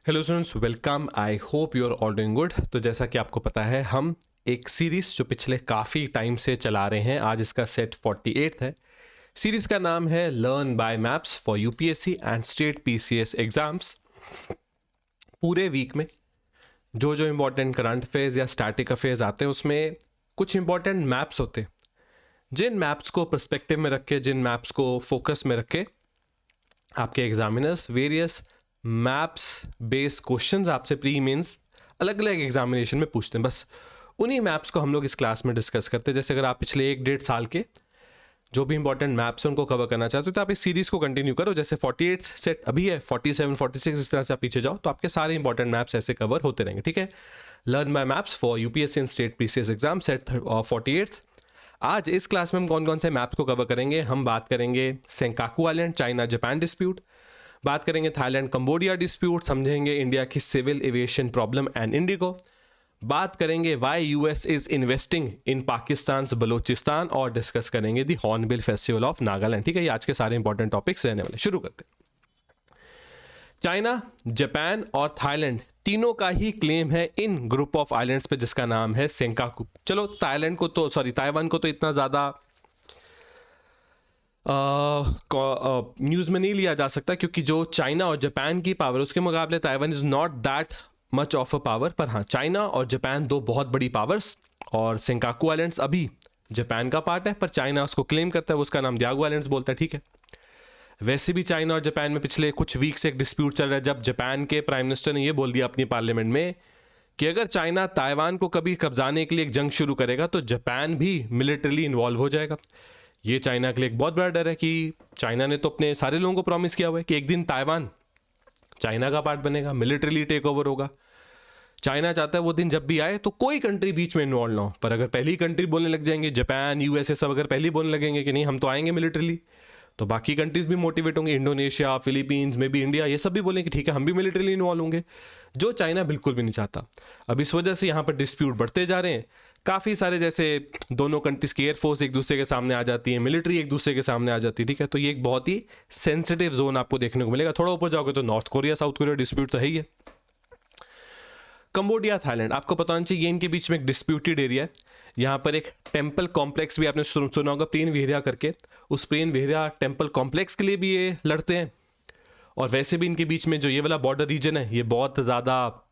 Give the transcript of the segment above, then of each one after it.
Hello students, welcome. I hope you are all doing good. तो जैसा कि आपको पता है, हम एक सीरीज़ जो पिछले काफ़ी टाइम से चला रहे हैं, आज इसका सेट 48 है। सीरीज़ का नाम है learn by maps for UPSC and state PCS exams. पूरे वीक में जो जो इम्पोर्टेंट करंट अफेयर्स या स्टैटिक अफेयर्स आते हैं, उसमें कुछ इंपॉर्टेंट मैप्स होते हैं। जिन मैप्स को पर्सपेक्टिव में रख के, जिन मैप्स को फोकस में रख के आपके examiners various maps based questions आपसे प्री मेंस अलग अलग एग्जामिनेशन में पूछते हैं। बस उन्हीं मैप्स को हम लोग इस क्लास में डिस्कस करते हैं। जैसे अगर आप पिछले 1-1.5 साल के जो भी इंपॉर्टेंट मैप्स हैं उनको कवर करना चाहते हो, तो आप इस सीरीज़ को कंटिन्यू करो। जैसे 48 सेट अभी है, 47, 46 इस तरह से आप पीछे जाओ तो आपके सारे इंपॉर्टेंट मैप्स ऐसे कवर होते रहेंगे। ठीक है, learn by maps for UPSC and state PCS exam set 48। आज इस क्लास में हम कौन कौन से मैप्स को कवर करेंगे? हम बात करेंगे Senkaku island China Japan dispute, बात करेंगे थाईलैंड कंबोडिया डिस्प्यूट, समझेंगे इंडिया की civil aviation problem and IndiGo, बात करेंगे why US is investing in Pakistan Balochistan, और डिस्कस करेंगे the hornbill festival of Nagaland. ठीक है, ये आज के सारे इंपॉर्टेंट टॉपिक्स रहने वाले। शुरू करते हैं। चाइना, जापान और थाईलैंड तीनों का ही क्लेम है इन ग्रुप ऑफ आइलैंड्स पे जिसका नाम है सेंकाकू। चलो ताइवान को तो इतना ज़्यादा न्यूज़ में नहीं लिया जा सकता, क्योंकि जो चाइना और जापान की पावर, उसके मुकाबले Taiwan is not that much of a power. पर हाँ, चाइना और जापान दो बहुत बड़ी पावर्स, और सेंकाकू आइलैंड्स अभी जापान का पार्ट है, पर चाइना उसको क्लेम करता है, उसका नाम दियागो आइलैंड्स बोलता है। ठीक है, वैसे भी चाइना और जापान में पिछले कुछ वीक से एक डिस्प्यूट चल रहा है, जब जापान के प्राइम मिनिस्टर ने यह बोल दिया अपनी पार्लियामेंट में कि अगर चाइना ताइवान को कभी कब्जाने के लिए एक जंग शुरू करेगा तो जापान भी मिलिटरीली इन्वॉल्व हो जाएगा। ये चाइना के लिए एक बहुत बड़ा डर है कि चाइना ने तो अपने सारे लोगों को प्रॉमिस किया हुआ है कि एक दिन ताइवान चाइना का पार्ट बनेगा, मिलिटरीली टेक ओवर होगा। चाइना चाहता है वो दिन जब भी आए तो कोई कंट्री बीच में इन्वॉल्व ना हो। पर अगर पहली कंट्री बोलने लग जाएंगे, जापान यूएसए सब अगर पहले बोलने लगेंगे कि नहीं हम तो आएंगे मिलिटरीली, तो बाकी कंट्रीज भी मोटिवेट होंगे। इंडोनेशिया, फिलीपींस में भी, इंडिया, ये सब भी बोलेंगे ठीक है हम भी मिलिटरीली इन्वॉल्व होंगे, जो चाइना बिल्कुल भी नहीं चाहता। अब इस वजह से यहाँ पर डिस्प्यूट बढ़ते जा रहे हैं। काफ़ी सारे, जैसे दोनों कंट्रीज की एयरफोर्स एक दूसरे के सामने आ जाती है, मिलिट्री एक दूसरे के सामने आ जाती है। ठीक है, तो ये एक बहुत ही सेंसिटिव जोन आपको देखने को मिलेगा। थोड़ा ऊपर जाओगे तो north Korea south Korea dispute तो है ही है। कंबोडिया थाईलैंड, आपको पता होना चाहिए, ये इनके बीच में एक डिस्प्यूटेड एरिया है। यहाँ पर एक टेम्पल कॉम्प्लेक्स भी आपने सुना होगा, प्लेन विहरिया करके। उस प्लेन विहरिया टेम्पल कॉम्प्लेक्स के लिए भी ये लड़ते हैं। और वैसे भी इनके बीच में जो ये वाला बॉर्डर रीजन है, ये बहुत ज़्यादा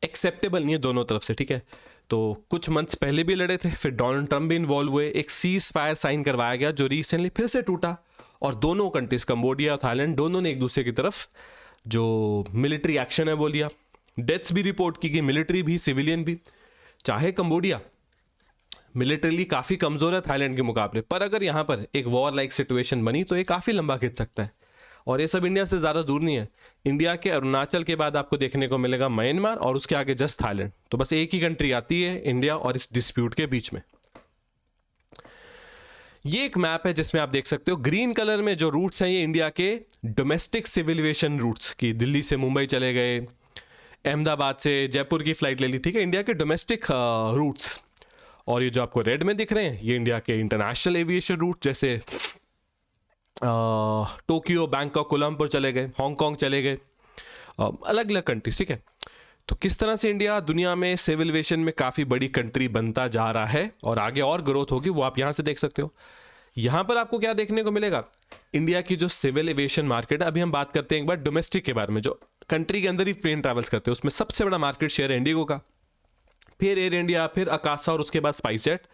एक्सेप्टेबल नहीं है दोनों तरफ से। ठीक है, तो कुछ मंथ्स पहले भी लड़े थे, फिर डोनाल्ड ट्रंप भी इन्वॉल्व हुए, एक सीज फायर साइन करवाया गया जो रिसेंटली फिर से टूटा, और दोनों कंट्रीज कंबोडिया और थाईलैंड दोनों ने एक दूसरे की तरफ जो मिलिट्री एक्शन है वो लिया। डेथ्स भी रिपोर्ट की गई, मिलिट्री भी सिविलियन भी। चाहे कंबोडिया मिलिटरीली काफ़ी कमज़ोर है थाईलैंड के मुकाबले, पर अगर यहाँ पर एक वॉर लाइक सिचुएशन बनी तो ये काफ़ी लंबा खिंच सकता है। और ये सब इंडिया से ज़्यादा दूर नहीं है। इंडिया के अरुणाचल के बाद आपको देखने को मिलेगा म्यांमार, और उसके आगे जस्ट थाईलैंड। तो बस एक ही कंट्री आती है इंडिया और इस डिस्प्यूट के बीच में। ये एक मैप है जिसमें आप देख सकते हो ग्रीन कलर में जो रूट्स हैं, ये इंडिया के डोमेस्टिक सिविल एविएशन रूट्स की। दिल्ली से मुंबई चले गए, अहमदाबाद से जयपुर की फ्लाइट ले ली। ठीक है, इंडिया के डोमेस्टिक रूट्स। और ये जो आपको रेड में दिख रहे हैं, ये इंडिया के इंटरनेशनल एविएशन रूट, जैसे टोक्यो, बैंकॉक, कोलंबो चले गए, हांगकांग चले गए, अलग अलग कंट्रीज। ठीक है, तो किस तरह से इंडिया दुनिया में सिविल एविएशन में काफ़ी बड़ी कंट्री बनता जा रहा है, और आगे और ग्रोथ होगी, वो आप यहाँ से देख सकते हो। यहाँ पर आपको क्या देखने को मिलेगा, इंडिया की जो सिविल एविएशन मार्केट है। अभी हम बात करते हैं एक बार डोमेस्टिक के बारे में, जो कंट्री के अंदर ही प्लेन ट्रैवल्स करते हैं, उसमें सबसे बड़ा मार्केट शेयर है इंडिगो का, फिर एयर इंडिया, फिर अकासा, और उसके बाद स्पाइसजेट।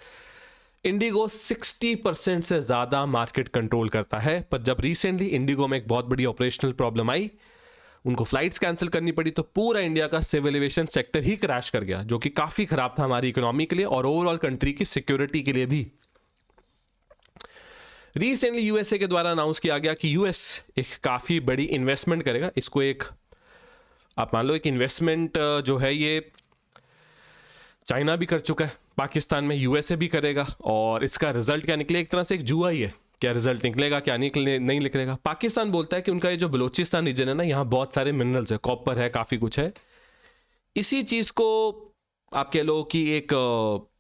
इंडिगो 60% से ज़्यादा मार्केट कंट्रोल करता है। पर जब रिसेंटली इंडिगो में एक बहुत बड़ी ऑपरेशनल प्रॉब्लम आई, उनको फ्लाइट्स कैंसिल करनी पड़ी, तो पूरा इंडिया का सिविल एविएशन सेक्टर ही क्रैश कर गया, जो कि काफ़ी ख़राब था हमारी इकोनॉमी के लिए और ओवरऑल कंट्री की सिक्योरिटी के लिए भी। रिसेंटली यूएसए के द्वारा अनाउंस किया गया कि यूएस एक काफ़ी बड़ी इन्वेस्टमेंट करेगा। इसको एक आप मान लो एक इन्वेस्टमेंट जो है ये चाइना भी कर चुका है पाकिस्तान में, यूएसए भी करेगा, और इसका रिजल्ट क्या निकले, एक तरह से एक जुआ ही है, क्या रिजल्ट निकलेगा क्या नहीं निकलेगा। पाकिस्तान बोलता है कि उनका ये जो बलूचिस्तान रीजन है ना, यहाँ बहुत सारे मिनरल्स है, कॉपर है, काफ़ी कुछ है। इसी चीज़ को आप कह लो कि एक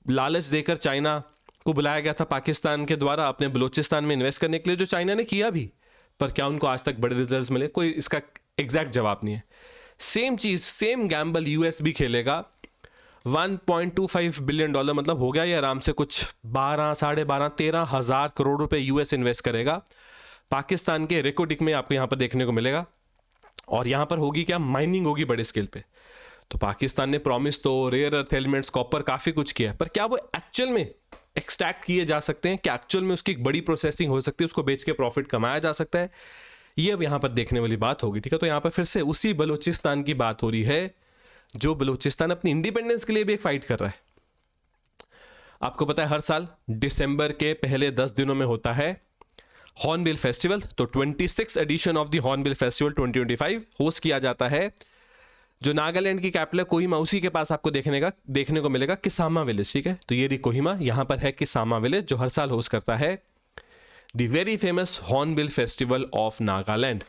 लालच देकर चाइना को बुलाया गया था पाकिस्तान के द्वारा अपने बलूचिस्तान में इन्वेस्ट करने के लिए, जो चाइना ने किया भी। पर क्या उनको आज तक बड़े रिजल्ट्स मिले, कोई इसका एग्जैक्ट जवाब नहीं है। सेम चीज, सेम गैम्बल यूएस भी खेलेगा। $1.25 बिलियन, मतलब हो गया ये आराम से कुछ 12, 12.5, 13,000 करोड़ रुपए यूएस इन्वेस्ट करेगा। पाकिस्तान के रेकोडिक में आपको यहाँ पर देखने को मिलेगा। और यहाँ पर होगी क्या, माइनिंग होगी बड़े स्केल पे। तो पाकिस्तान ने प्रॉमिस तो रेयर अर्थ एलिमेंट्स, कॉपर, काफ़ी कुछ किया है, पर क्या वो एक्चुअल में एक्सट्रैक्ट किए जा सकते हैं? क्या एक्चुअल में उसकी एक बड़ी प्रोसेसिंग हो सकती है, उसको बेच के प्रॉफिट कमाया जा सकता है? ये अब यहाँ पर देखने वाली बात होगी, ठीक है। तो यहाँ पर फिर से उसी बलूचिस्तान की बात हो रही है जो बलूचिस्तान अपनी इंडिपेंडेंस के लिए भी एक फाइट कर रहा है। आपको पता है हर साल दिसंबर के पहले 10 दिनों में होता है हॉर्नबिल फेस्टिवल। तो 26 edition of the hornbill festival 2025 host किया जाता है जो नागालैंड की कैपिटल कोहिमा, उसी के पास आपको देखने को मिलेगा किसामा विलेज, ठीक है। तो ये रही कोहिमा, यहाँ पर है किसामा विलेज जो हर साल होस्ट करता है the very famous hornbill festival of Nagaland.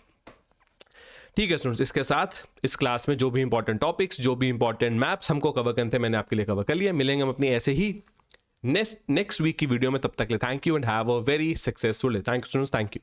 ठीक है स्टूडेंट्स, इसके साथ इस क्लास में जो भी इंपॉर्टेंट टॉपिक्स, जो भी इंपॉर्टेंट मैप्स हमको कवर करते हैं, मैंने आपके लिए कवर कर लिया। मिलेंगे हम अपनी ऐसे ही नेक्स्ट वीक की वीडियो में। तब तक ले thank you and have a very successful day. Thank you students, thank you.